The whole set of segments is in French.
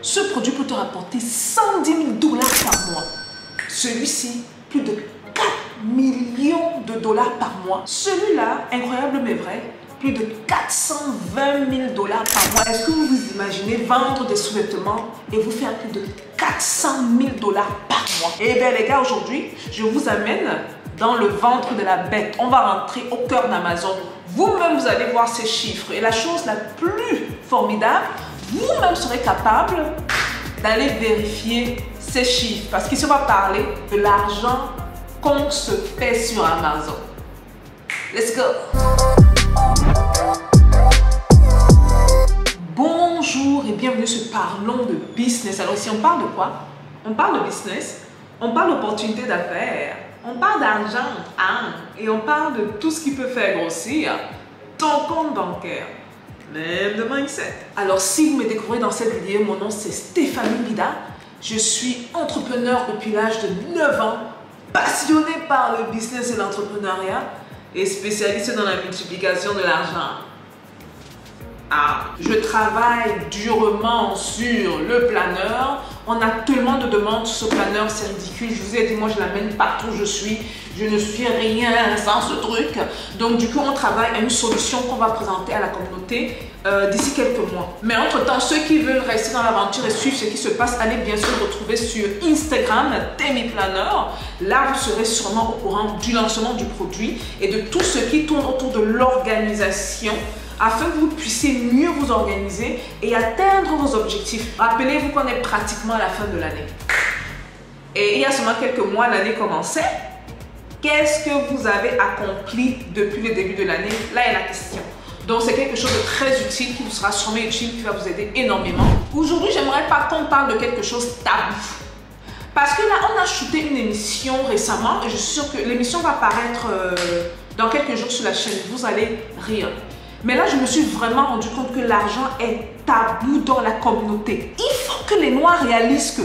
Ce produit peut te rapporter 110 000 dollars par mois. Celui-ci, plus de 4 millions de dollars par mois. Celui-là, incroyable mais vrai, plus de 420 000 dollars par mois. Est-ce que vous vous imaginez vendre des sous-vêtements et vous faire plus de 400 000 dollars par mois? Eh bien les gars, aujourd'hui, je vous amène dans le ventre de la bête. On va rentrer au cœur d'Amazon. Vous-même, vous allez voir ces chiffres. Et la chose la plus formidable, vous-même serez capable d'aller vérifier ces chiffres. Parce qu'ici, on va parler de l'argent qu'on se fait sur Amazon. Let's go! Bonjour et bienvenue sur Parlons de Business. Alors ici, on parle de quoi? On parle de business, on parle d'opportunités d'affaires, on parle d'argent, et on parle de tout ce qui peut faire grossir ton compte bancaire, même de mindset. Alors si vous me découvrez dans cette vidéo, mon nom c'est Stéphanie Bida. Je suis entrepreneur depuis l'âge de 9 ans, passionné par le business et l'entrepreneuriat et spécialiste dans la multiplication de l'argent. Je travaille durement sur le planeur. On a tellement de demandes sur ce planeur, c'est ridicule. Je vous ai dit, moi je l'amène partout où je suis. Je ne suis rien sans ce truc. Donc du coup, on travaille à une solution qu'on va présenter à la communauté d'ici quelques mois. Mais entre-temps, ceux qui veulent rester dans l'aventure et suivre ce qui se passe, allez bien sûr retrouver sur Instagram Temi Planner. Là, vous serez sûrement au courant du lancement du produit et de tout ce qui tourne autour de l'organisation, afin que vous puissiez mieux vous organiser et atteindre vos objectifs. Rappelez-vous qu'on est pratiquement à la fin de l'année. Et il y a seulement quelques mois, l'année commençait. Qu'est-ce que vous avez accompli depuis le début de l'année? Là est la question. Donc c'est quelque chose de très utile, qui vous sera sûrement utile, qui va vous aider énormément. Aujourd'hui, j'aimerais pas qu'on parle de quelque chose tabou. Parce que là, on a shooté une émission récemment et je suis sûre que l'émission va paraître dans quelques jours sur la chaîne. Vous allez rire. Mais là, je me suis vraiment rendu compte que l'argent est tabou dans la communauté. Il faut que les Noirs réalisent que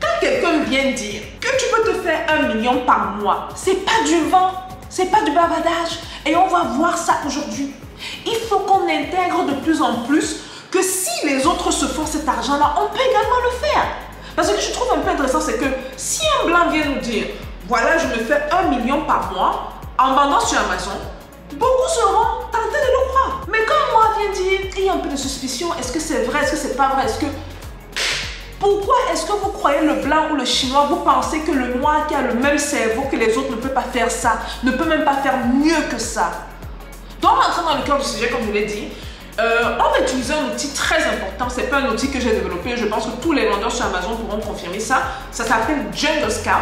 quand quelqu'un vient dire que tu peux te faire 1 million par mois, c'est pas du vent, c'est pas du bavardage. Et on va voir ça aujourd'hui. Il faut qu'on intègre de plus en plus que si les autres se font cet argent-là, on peut également le faire. Parce que je trouve un peu intéressant, c'est que si un blanc vient nous dire, voilà, je me fais 1 million par mois en vendant sur Amazon, beaucoup seront tentés de le croire. Mais quand moi vient dire, il y a un peu de suspicion, est-ce que c'est vrai, est-ce que c'est pas vrai, est-ce que... Pourquoi est-ce que vous croyez le blanc ou le chinois, vous pensez que le noir qui a le même cerveau que les autres ne peut pas faire ça, ne peut même pas faire mieux que ça? Donc on rentre dans le cœur du sujet, comme je l'ai dit. On va utiliser un outil très important. C'est pas un outil que j'ai développé, je pense que tous les vendeurs sur Amazon pourront confirmer ça. Ça s'appelle Jungle Scout.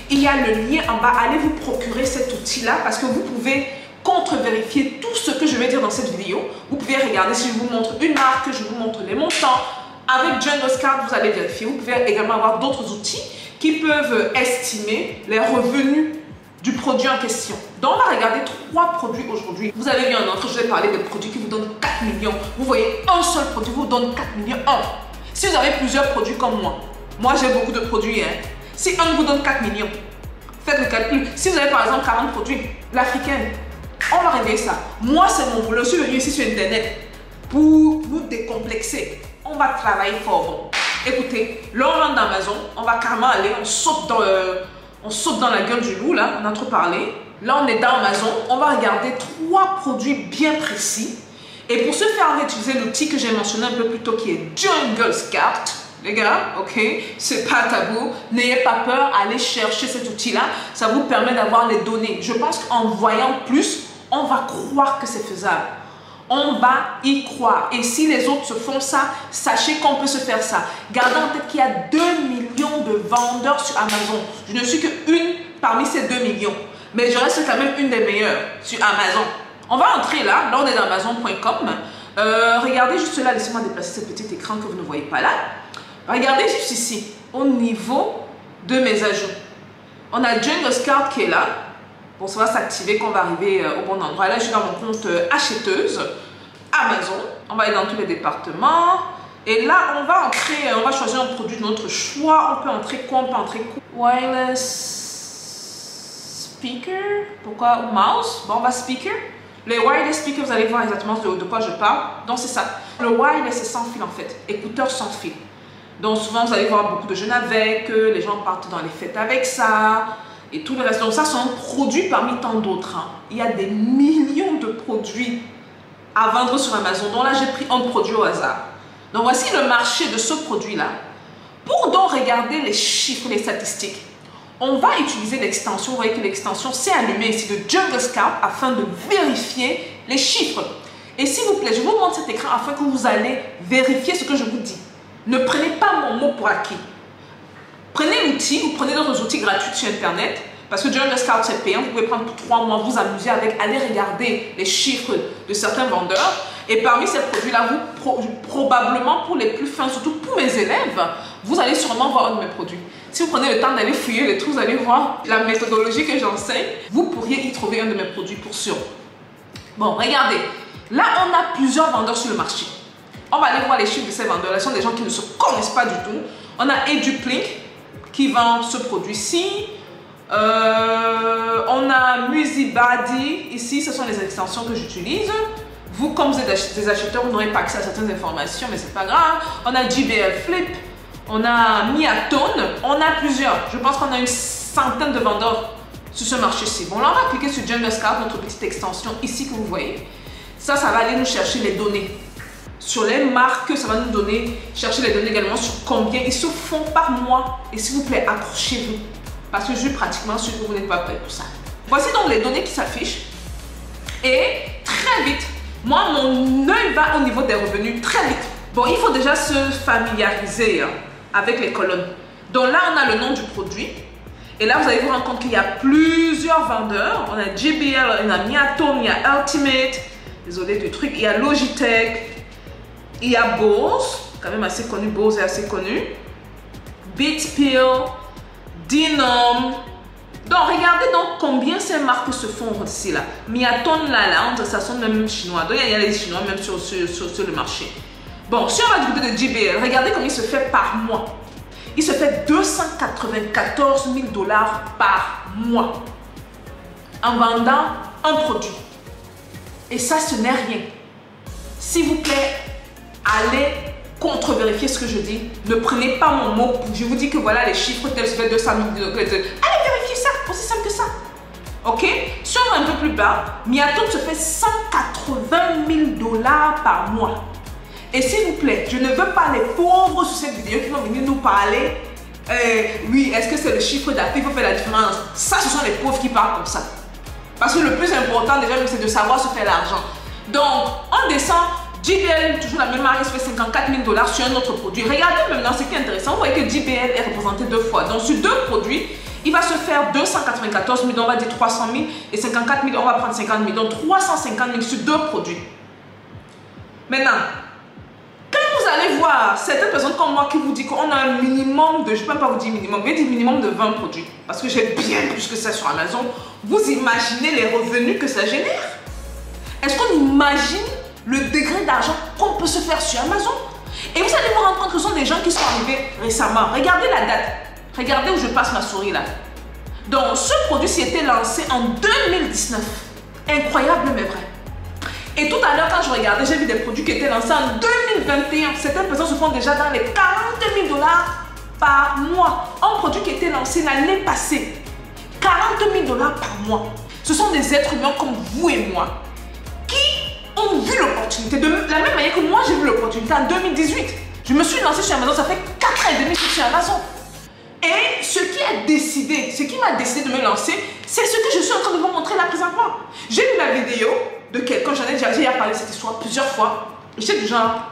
Il y a le lien en bas, allez vous procurer cet outil-là parce que vous pouvez contre-vérifier tout ce que je vais dire dans cette vidéo. Vous pouvez regarder si je vous montre une marque, je vous montre les montants. Avec Jungle Scout, vous allez vérifier. Vous pouvez également avoir d'autres outils qui peuvent estimer les revenus du produit en question. Donc, on va regarder 3 produits aujourd'hui. Vous avez vu en entrée, je vous ai parlé des produits qui vous donnent 4 millions. Vous voyez, un seul produit vous donne 4 millions. Si vous avez plusieurs produits comme moi j'ai beaucoup de produits. Si un vous donne 4 millions, faites le calcul. Si vous avez par exemple 40 produits, l'africaine, on va régler ça. Moi, c'est mon boulot. Je suis venu ici sur Internet pour vous décomplexer. On va travailler fort. Bon. Écoutez, là, on rentre d'Amazon. On va carrément aller, on saute dans la gueule du loup, là. On a trop parlé. Là, on est dans Amazon. On va regarder 3 produits bien précis. Et pour ce faire, on va utiliser l'outil que j'ai mentionné un peu plus tôt, qui est Jungle Scout. Les gars, ok, c'est pas tabou, n'ayez pas peur, allez chercher cet outil-là, ça vous permet d'avoir les données. Je pense qu'en voyant plus, on va croire que c'est faisable. On va y croire. Et si les autres se font ça, sachez qu'on peut se faire ça. Gardez en tête qu'il y a 2 millions de vendeurs sur Amazon. Je ne suis qu'une parmi ces 2 millions, mais je reste quand même une des meilleures sur Amazon. On va entrer là, on est dans Amazon.com. Regardez juste là, laissez-moi déplacer ce petit écran que vous ne voyez pas là. Regardez juste ici, au niveau de mes ajouts. On a Jungle Scout qui est là. Bon, ça va s'activer quand on va arriver au bon endroit. Là, je suis dans mon compte acheteuse, Amazon. On va aller dans tous les départements. Et là, on va entrer, on va choisir un produit de notre choix. On peut entrer quoi? On peut entrer quoi? Wireless speaker. Pourquoi? Mouse. Bon, on va speaker. Les wireless speakers, vous allez voir exactement de quoi je parle. Donc, c'est ça. Le wireless, c'est sans fil en fait. Écouteur sans fil. Donc souvent, vous allez voir beaucoup de jeunes avec, les gens partent dans les fêtes avec ça et tout le reste. Donc ça, c'est un produit parmi tant d'autres. Hein. Il y a des millions de produits à vendre sur Amazon. Donc là, j'ai pris un produit au hasard. Donc voici le marché de ce produit-là. Pour donc regarder les chiffres, les statistiques, on va utiliser l'extension. Vous voyez que l'extension s'est allumée ici de Jungle Scout afin de vérifier les chiffres. Et s'il vous plaît, je vous montre cet écran afin que vous allez vérifier ce que je vous dis. Ne prenez pas mon mot pour acquis. Prenez l'outil ou prenez d'autres outils gratuits sur Internet. Parce que Jungle Scout, c'est payant. Vous pouvez prendre pour 3 mois, vous amuser avec, aller regarder les chiffres de certains vendeurs. Et parmi ces produits-là, probablement pour les plus fins, surtout pour mes élèves, vous allez sûrement voir un de mes produits. Si vous prenez le temps d'aller fouiller les trous, vous allez voir la méthodologie que j'enseigne. Vous pourriez y trouver un de mes produits pour sûr. Bon, regardez. Là, on a plusieurs vendeurs sur le marché. On va aller voir les chiffres de ces vendeurs. Ce sont des gens qui ne se connaissent pas du tout. On a EduPlink qui vend ce produit-ci. On a Musibadi. Ici, ce sont les extensions que j'utilise. Vous, comme vous êtes des acheteurs, vous n'aurez pas accès à certaines informations, mais c'est pas grave. On a JBL Flip. On a Miatone. On a plusieurs. Je pense qu'on a une centaine de vendeurs sur ce marché-ci. Bon, là, on va cliquer sur Jungle Scout, notre petite extension ici que vous voyez. Ça va aller nous chercher les données. Sur les marques, ça va nous donner, chercher les données également sur combien ils se font par mois. Et s'il vous plaît, accrochez-vous. Parce que je suis pratiquement sûre que vous n'êtes pas prêts pour ça. Voici donc les données qui s'affichent. Et très vite, moi, mon œil va au niveau des revenus très vite. Bon, il faut déjà se familiariser avec les colonnes. Donc là, on a le nom du produit. Et là, vous allez vous rendre compte qu'il y a plusieurs vendeurs. On a JBL, on a Miatone, il y a Ultimate. Désolé du truc. Il y a Logitech. Il y a Bose, quand même assez connu. Bose est assez connu. Beatspill, Denom. Donc, regardez donc combien ces marques se font ici là. Miatone, Lalande, ça sonne même chinois. Donc, il y a les chinois même sur le marché. Bon, si on va du côté de JBL, regardez combien il se fait par mois. Il se fait 294 000 $ par mois en vendant un produit. Et ça, ce n'est rien. S'il vous plaît, allez contre-vérifier ce que je dis. Ne prenez pas mon mot. Je vous dis que voilà les chiffres tels se fait 200 000 $. Allez vérifier ça. Aussi simple que ça. Ok? Si on va un peu plus bas, Miatone se fait 180 000 $ par mois. Et s'il vous plaît, je ne veux pas les pauvres sur cette vidéo qui vont venir nous parler. Oui, est-ce que c'est le chiffre d'affaires qui faut faire la différence? Ça, ce sont les pauvres qui parlent comme ça. Parce que le plus important déjà, c'est de savoir se faire l'argent. Donc, on descend. JBL, toujours la même marque, se fait 54 000 $ sur un autre produit. Regardez maintenant ce qui est intéressant. Vous voyez que JBL est représenté 2 fois. Donc, sur 2 produits, il va se faire 294 000, on va dire 300 000. Et 54 000, on va prendre 50 000. Donc, 350 000 sur 2 produits. Maintenant, quand vous allez voir certaines personnes comme moi qui vous disent qu'on a un minimum de, je ne peux pas vous dire minimum, je vais dire minimum de 20 produits. Parce que j'ai bien plus que ça sur Amazon. Vous imaginez les revenus que ça génère? Est-ce qu'on imagine le degré d'argent qu'on peut se faire sur Amazon? Et vous allez vous rendre compte que ce sont des gens qui sont arrivés récemment. Regardez la date. Regardez où je passe ma souris là. Donc, ce produit s'y était lancé en 2019. Incroyable mais vrai. Et tout à l'heure, quand je regardais, j'ai vu des produits qui étaient lancés en 2021. Certaines personnes se font déjà dans les 40 000 $ par mois. Un produit qui était lancé l'année passée. 40 000 $ par mois. Ce sont des êtres humains comme vous et moi qui ont vu l'opportunité. De la même manière que moi, j'ai vu l'opportunité en 2018. Je me suis lancée sur Amazon, ça fait 4 ans et demi que je suis sur Amazon. Et ce qui m'a décidé de me lancer, c'est ce que je suis en train de vous montrer là présentement. J'ai vu la vidéo de quelqu'un, j'en ai déjà parlé de cette histoire plusieurs fois. Et j'étais du genre,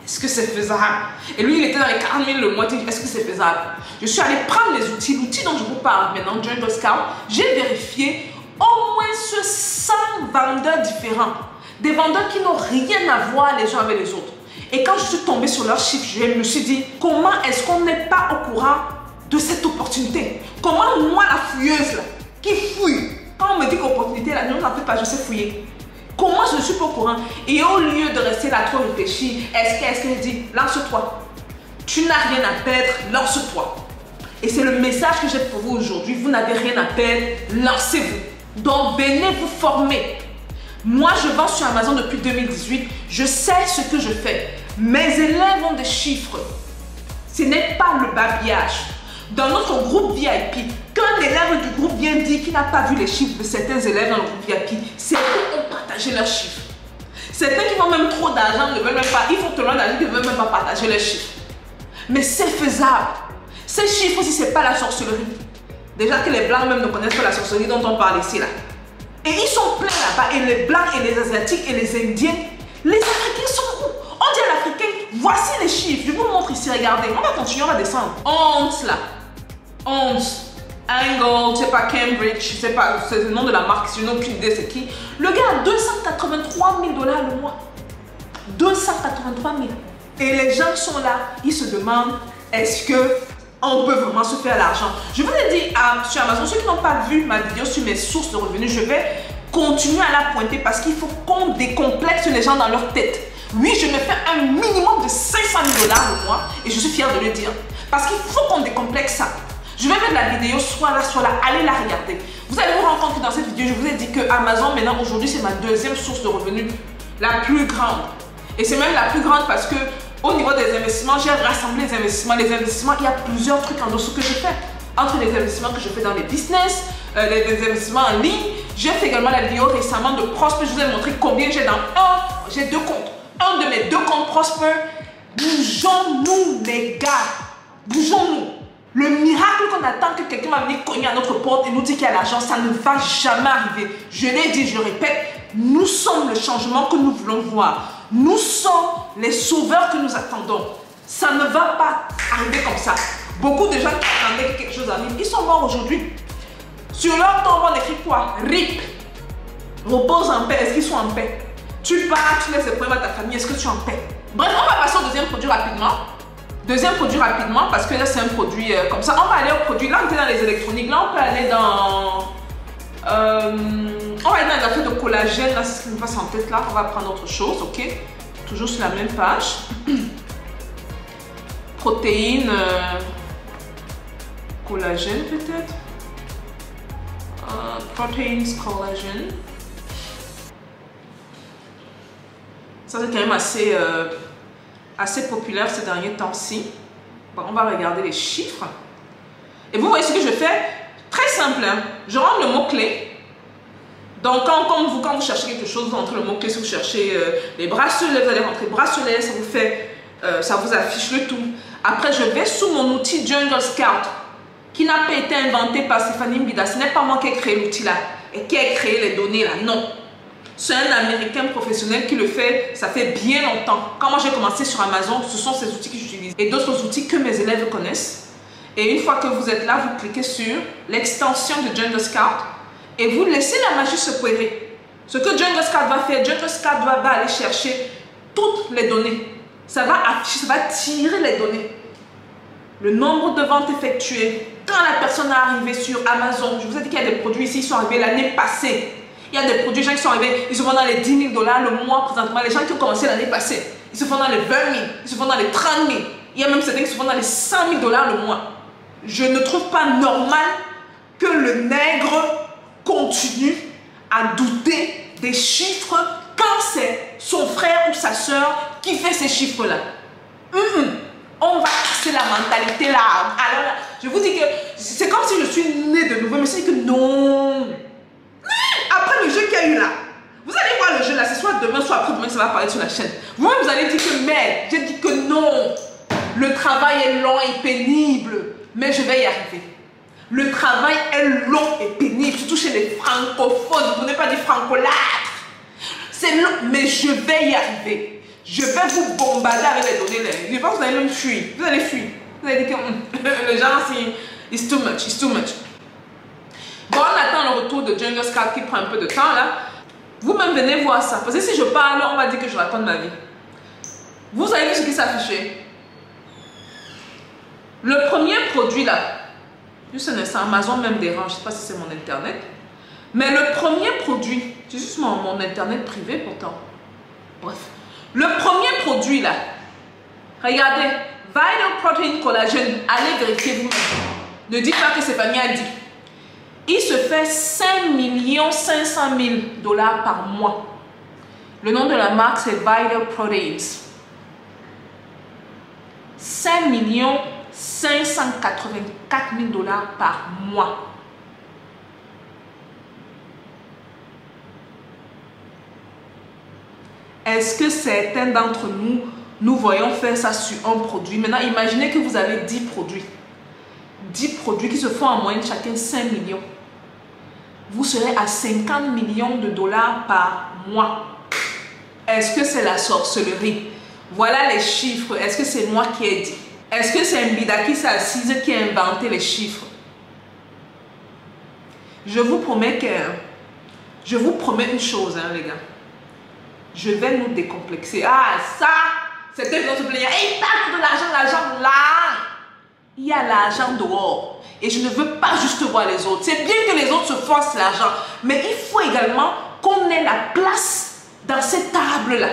est-ce que c'est faisable? Et lui, il était dans les 40 000 le mois, est-ce que c'est faisable? Je suis allée prendre les outils, l'outil dont je vous parle maintenant, Jungle Scout. J'ai vérifié au moins 100 vendeurs différents. Des vendeurs qui n'ont rien à voir les uns avec les autres. Et quand je suis tombée sur leurs chiffres, je me suis dit, comment est-ce qu'on n'est pas au courant de cette opportunité? Comment moi, la fouilleuse, là, qui fouille, quand on me dit qu'opportunité, là, non, n'en fait pas, je sais fouiller. Comment je ne suis pas au courant? Et au lieu de rester là trop réfléchir, est-ce qu'elle dit, lance-toi. Tu n'as rien à perdre, lance-toi. Et c'est le message que j'ai pour vous aujourd'hui. Vous n'avez rien à perdre, lancez-vous. Donc, venez vous former. Moi, je vends sur Amazon depuis 2018. Je sais ce que je fais. Mes élèves ont des chiffres. Ce n'est pas le babillage. Dans notre groupe VIP, qu'un élève du groupe vient dire qu'il n'a pas vu les chiffres de certains élèves dans le groupe VIP, certains ont partagé leurs chiffres. Certains qui ont même trop d'argent ne veulent même pas, ils font tellement d'argent qu'ils ne veulent même pas partager leurs chiffres. Mais c'est faisable. Ces chiffres aussi, ce n'est pas la sorcellerie. Déjà que les blancs même ne connaissent pas la sorcellerie dont on parle ici là. Et ils sont pleins là-bas. Et les blancs et les asiatiques et les indiens, les africains sont où? On dit à l'africain, voici les chiffres. Je vous montre ici, regardez. On va continuer, on va descendre. 11 là. 11. Angle, je sais pas, Cambridge, je sais pas, c'est le nom de la marque, je n'ai aucune idée c'est qui. Le gars a 283 000 $ le mois. 283 000. Et les gens sont là, ils se demandent, est-ce que on peut vraiment se faire l'argent? Je vous ai dit sur Amazon, ceux qui n'ont pas vu ma vidéo sur mes sources de revenus, je vais continuer à la pointer parce qu'il faut qu'on décomplexe les gens dans leur tête. Oui, je me fais un minimum de 500 000 $ le mois et je suis fière de le dire. Parce qu'il faut qu'on décomplexe ça. Je vais mettre la vidéo soit là, allez la regarder. Vous allez vous rendre compte que dans cette vidéo, je vous ai dit que Amazon, maintenant, aujourd'hui, c'est ma deuxième source de revenus, la plus grande. Et c'est même la plus grande parce que au niveau des investissements, j'ai rassemblé les investissements. Les investissements, il y a plusieurs trucs en dessous que je fais. Entre les investissements que je fais dans les business, les investissements en ligne, j'ai fait également la vidéo récemment de Prosper. Je vous ai montré combien j'ai dans j'ai 2 comptes. Un de mes 2 comptes Prosper. Bougeons-nous, les gars. Bougeons-nous. Le miracle qu'on attend que quelqu'un va venir cogner à notre porte et nous dire qu'il y a l'argent, ça ne va jamais arriver. Je l'ai dit, je le répète, nous sommes le changement que nous voulons voir. Nous sommes les sauveurs que nous attendons. Ça ne va pas arriver comme ça. Beaucoup de gens qui attendaient que quelque chose arrive, ils sont morts aujourd'hui. Sur leur tombe, on écrit quoi? RIP. Repose en paix. Est-ce qu'ils sont en paix? Tu pars, tu laisses les problèmes à ta famille. Est-ce que tu es en paix? Bref, on va passer au deuxième produit rapidement. Deuxième produit rapidement, parce que là c'est un produit comme ça. On va aller au produit. Là on était dans les électroniques. Là on peut aller dans... on va aller dans les affaires de collagène. Là c'est ce qui me passe en tête là. On va prendre autre chose, ok? Toujours sur la même page. Protéines. Collagène peut-être. Proteins collagène. Ça c'est quand même assez populaire ces derniers temps-ci. Bon, on va regarder les chiffres. Et vous voyez ce que je fais? Très simple. Hein? Je rentre le mot-clé. Donc, quand vous cherchez quelque chose, vous rentrez le mot-clé. Si vous cherchez les bracelets, vous allez rentrer bracelet. Ça vous affiche le tout. Après, je vais sous mon outil Jungle Scout, qui n'a pas été inventé par Stéphanie Mbida. Ce n'est pas moi qui ai créé l'outil là. Et qui a créé les données là. Non. C'est un Américain professionnel qui le fait, ça fait bien longtemps. Quand moi j'ai commencé sur Amazon, ce sont ces outils que j'utilise. Et d'autres outils que mes élèves connaissent. Et une fois que vous êtes là, vous cliquez sur l'extension de Jungle Scout et vous laissez la magie s'opérer. Ce que Jungle Scout va faire, Jungle Scout va aller chercher toutes les données. Ça va afficher, ça va tirer les données. Le nombre de ventes effectuées. Quand la personne est arrivée sur Amazon, je vous ai dit qu'il y a des produits ici qui sont arrivés l'année passée. Il y a des produits, gens qui sont arrivés, ils se font dans les 10 000 $ le mois présentement. Les gens qui ont commencé l'année passée, ils se font dans les 20 000, ils se font dans les 30 000. Il y a même certains qui se font dans les 100 000 $ le mois. Je ne trouve pas normal que le nègre continue à douter des chiffres quand c'est son frère ou sa soeur qui fait ces chiffres-là. On va casser la mentalité là. Alors là, je vous dis que c'est comme si je suis née de nouveau, mais c'est que non. Après le jeu qu'il y a eu là, vous allez voir le jeu là, c'est soit demain, soit après-demain, ça va apparaître sur la chaîne. Vous-même, vous allez dire que merde, j'ai dit que non. Le travail est long et pénible, mais je vais y arriver. Le travail est long et pénible, surtout chez les francophones. Vous n'avez pas dit francolâtre. C'est long, mais je vais y arriver. Je vais vous bombarder avec les données. Je pense que vous allez même fuir. Vous allez fuir. Vous allez dire que le genre, it's too much, it's too much. Bon, on attend le retour de Jungle Scout qui prend un peu de temps là. Vous-même venez voir ça. Parce que si je parle, on va dire que je raconte ma vie. Vous avez vu ce qui s'est affiché? Le premier produit là, juste un instant, Amazon même dérange, je ne sais pas si c'est mon internet. Mais le premier produit, c'est juste mon internet privé pourtant. Bref. Le premier produit là, regardez, Vital Protein Collagen, allez vérifier vous-même. Ne dites pas que Stéphanie a dit. Il se fait 5 500 000 $ par mois. Le nom de la marque, c'est Vital Proteins. 5 584 000 $ par mois. Est-ce que certains d'entre nous, nous voyons faire ça sur un produit? Maintenant, imaginez que vous avez 10 produits. 10 produits qui se font en moyenne chacun 5 millions. Vous serez à 50 millions de $ par mois. Est-ce que c'est la sorcellerie? Voilà les chiffres. Est-ce que c'est moi qui ai dit? Est-ce que c'est Mbida qui s'est assise qui a inventé les chiffres? Je vous promets une chose, hein, les gars. Je vais nous décomplexer. Ah, ça, c'était une autre plaisir. Et il parle de l'argent là. Il y a l'argent dehors. Et je ne veux pas juste voir les autres. C'est bien que les autres se forcent l'argent. Mais il faut également qu'on ait la place dans cette table-là.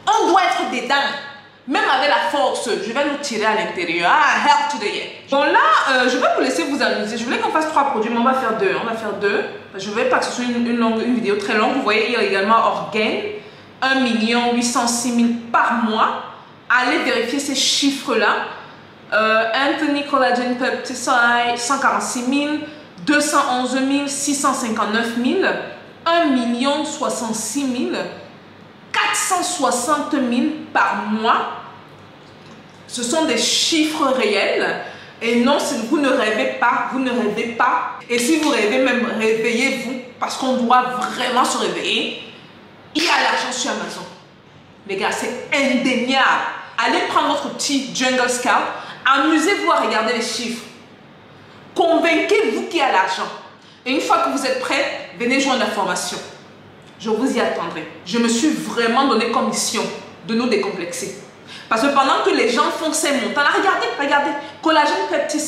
On doit être dedans. Même avec la force, je vais nous tirer à l'intérieur. Ah, help to the year. Bon là, je vais vous laisser vous amuser. Je voulais qu'on fasse 3 produits, mais on va faire 2. On va faire 2. Je ne vais pas que ce soit une vidéo très longue. Vous voyez, il y a également Orgain. 1 806 000 par mois. Allez vérifier ces chiffres-là. Anthony Collagen Peptide, 146 000, 211 659 000, 1 066 000, 460 000 par mois. Ce sont des chiffres réels. Et non, si vous ne rêvez pas, vous ne rêvez pas. Et si vous rêvez même, réveillez-vous, parce qu'on doit vraiment se réveiller. Il y a l'argent sur Amazon. Les gars, c'est indéniable. Allez prendre votre petit Jungle Scout. Amusez-vous à regarder les chiffres. Convainquez-vous qu'il y a l'argent. Et une fois que vous êtes prêts, venez joindre la formation. Je vous y attendrai. Je me suis vraiment donné comme mission de nous décomplexer. Parce que pendant que les gens font ces montants, là, regardez. Collagen Peptide,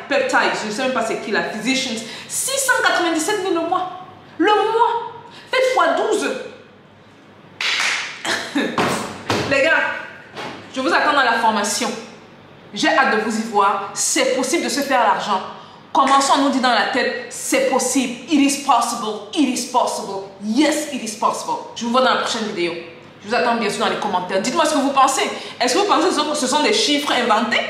je ne sais même pas c'est qui la Physicians. 697 000 le mois. Le mois. Faites fois 12. Les gars, je vous attends dans la formation. J'ai hâte de vous y voir. C'est possible de se faire l'argent. Commençons à nous dire dans la tête, c'est possible. It is possible. It is possible. Yes, it is possible. Je vous vois dans la prochaine vidéo. Je vous attends bien sûr dans les commentaires. Dites-moi ce que vous pensez. Est-ce que vous pensez que ce sont des chiffres inventés?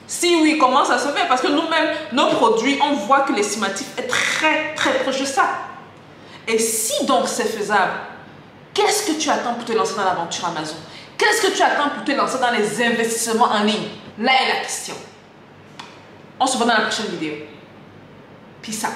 Si oui, comment ça se fait? Parce que nous-mêmes, nos produits, on voit que l'estimatif est très proche de ça. Et si donc c'est faisable, qu'est-ce que tu attends pour te lancer dans l'aventure Amazon? Qu'est-ce que tu attends pour te lancer dans les investissements en ligne? Là est la question. On se voit dans la prochaine vidéo. Peace out.